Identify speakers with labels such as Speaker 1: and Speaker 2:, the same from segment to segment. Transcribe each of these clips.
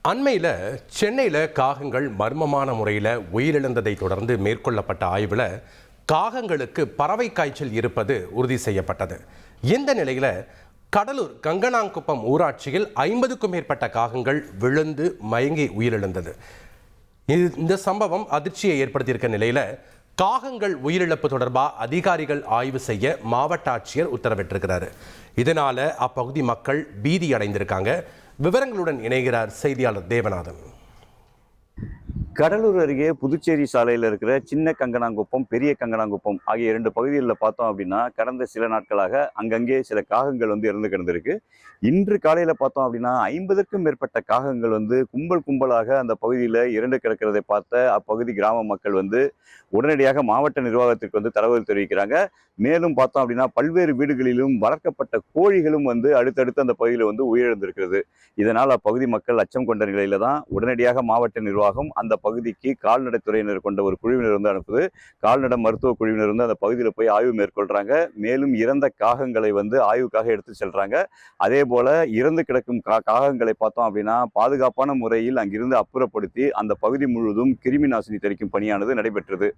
Speaker 1: அண்மையில் சென்னையில் காகங்கள் மர்மமான முறையில் உயிரிழந்ததை தொடர்ந்து மேற்கொள்ளப்பட்ட ஆய்வில் காகங்களுக்கு பறவை காய்ச்சல் இருப்பது உறுதி செய்யப்பட்டது. இந்த நிலையில் கடலூர் கங்கனாங்குப்பம் ஊராட்சியில் 50க்கும் மேற்பட்ட காகங்கள் விழுந்து மயங்கி உயிரிழந்தது. இந்த சம்பவம் அதிர்ச்சியை ஏற்படுத்தியிருக்க நிலையில் காகங்கள் உயிரிழப்பு தொடர்பாக அதிகாரிகள் ஆய்வு செய்ய மாவட்ட ஆட்சியர் உத்தரவிட்டிருக்கிறார். இதனால் அப்பகுதி மக்கள் பீதி அடைந்திருக்காங்க. விவரங்களுடன் இணைகிறார் செய்தியாளர் தேவநாதன்.
Speaker 2: கடலூர் அருகே புதுச்சேரி சாலையில் இருக்கிற சின்ன கங்கனாங்குப்பம், பெரிய கங்கனாங்குப்பம் ஆகிய 2 பகுதிகளில் பார்த்தோம் அப்படின்னா கடந்த சில நாட்களாக அங்கங்கே சில காகங்கள் இறந்து கிடந்திருக்கு. இன்று காலையில் பார்த்தோம் அப்படின்னா 50க்கும் மேற்பட்ட காகங்கள் கும்பல் கும்பலாக அந்த பகுதியில் இறந்து கிடக்கிறதை பார்த்த அப்பகுதி கிராம மக்கள் உடனடியாக மாவட்ட நிர்வாகத்திற்கு தகவல் தெரிவிக்கிறாங்க. மேலும் பார்த்தோம் அப்படின்னா பல்வேறு வீடுகளிலும் வளர்க்கப்பட்ட கோழிகளும் அடுத்தடுத்து அந்த பகுதியில் உயிரிழந்திருக்கிறது. இதனால் அப்பகுதி மக்கள் அச்சம் கொண்ட நிலையில தான் உடனடியாக மாவட்ட நிர்வாகம் அந்த பகுதிக்கு கால்நடைத்துறையினர் கொண்ட ஒரு குழுவினர் அனுப்புது. கால்நடை மருத்துவ குழுவினர் அந்த பகுதியில் போய் ஆய்வு மேற்கொள்றாங்க. மேலும் இறந்த காகங்களை ஆய்வுக்காக எடுத்து செல்றாங்க. அதே போல இறந்து கிடக்கும் காகங்களை பார்த்தோம் அப்படின்னா பாதுகாப்பான முறையில் அங்கிருந்து அப்புறப்படுத்தி அந்த பகுதி முழுவதும் கிருமி நாசினி தெளிக்கும் பணியானது நடைபெற்றது.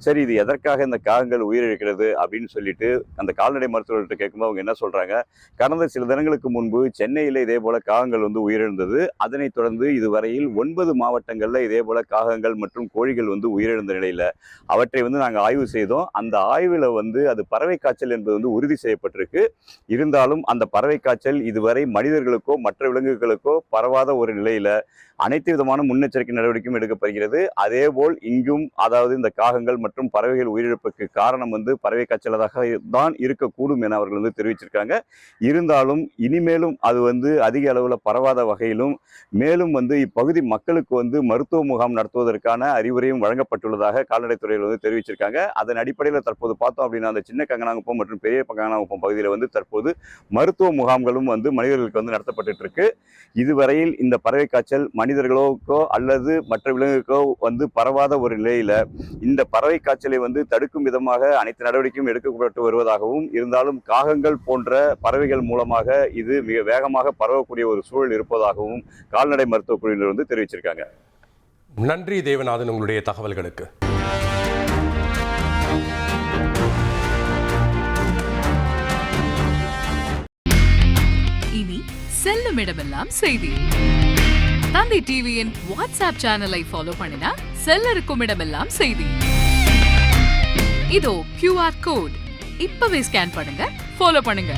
Speaker 2: சரி, இது எதற்காக இந்த காகங்கள் உயிரிழக்கிறது அப்படின்னு சொல்லிட்டு அந்த கால்நடை மருத்துவர்கிட்ட கேட்கும்போது அவங்க என்ன சொல்றாங்க, கடந்த சில தினங்களுக்கு முன்பு சென்னையில இதே போல காகங்கள் உயிரிழந்தது. அதனைத் தொடர்ந்து இதுவரையில் 9 மாவட்டங்கள்ல இதே போல காகங்கள் மற்றும் கோழிகள் உயிரிழந்த நிலையில அவற்றை நாங்கள் ஆய்வு செய்தோம். அந்த ஆய்வுல அது பறவை காய்ச்சல் என்பது உறுதி செய்யப்பட்டிருக்கு. இருந்தாலும் அந்த பறவை காய்ச்சல் இதுவரை மனிதர்களுக்கோ மற்ற விலங்குகளுக்கோ பரவாத ஒரு நிலையில அனைத்து விதமான முன்னெச்சரிக்கை நடவடிக்கையும் எடுக்கப்படுகிறது. அதே போல் இங்கும், அதாவது இந்த காகங்கள் மற்றும் பறவைகள் உயிரிழப்புக்கு காரணம் பறவை காய்ச்சலாக தான் இருக்கக்கூடும் என அவர்கள் தெரிவிச்சிருக்காங்க. இருந்தாலும் இனிமேலும் அது அதிக அளவில் பரவாத வகையிலும் மேலும் இப்பகுதி மக்களுக்கு மருத்துவ முகாம் நடத்துவதற்கான அறிவுரையும் வழங்கப்பட்டுள்ளதாக கால்நடைத்துறையில் தெரிவிச்சிருக்காங்க. அதன் அடிப்படையில் தற்போது பார்த்தோம் அப்படின்னா அந்த சின்ன கங்கனாங்குப்பம் மற்றும் பெரிய கங்கனாங்குப்பம் பகுதியில் தற்போது மருத்துவ முகாம்களும் மனிதர்களுக்கு நடத்தப்பட்டு இருக்கு. இதுவரையில் இந்த பறவை காய்ச்சல் மனிதர்களுக்கோ அல்லது மற்ற விலங்குகளுக்கோ பரவாத ஒரு நிலையில இந்த பறவை காய்ச்சலை தடுக்கும் விதமாக அனைத்து நடவடிக்கையும் எடுக்கப்பட்டு வருவதாகவும், இருந்தாலும் காகங்கள் போன்ற பறவைகள் மூலமாக இது மிக வேகமாக பரவக்கூடிய ஒரு சூழல் இருப்பதாகவும் கால்நடை மருத்துவ குழுவினர் தெரிவிச்சிருக்காங்க.
Speaker 1: நன்றி தேவநாதன், உங்களுடைய தகவல்களுக்கு.
Speaker 3: இனி செல்லும் இடமெல்லாம் செய்தி. தந்தை டிவியின் வாட்ஸ்அப் சேனலை ஃபாலோ பண்ணினா செல்ல இருக்கும் இடமெல்லாம் செய்தி. இதோ QR கோட் இப்பவே ஸ்கேன் பண்ணுங்க, ஃபாலோ பண்ணுங்க.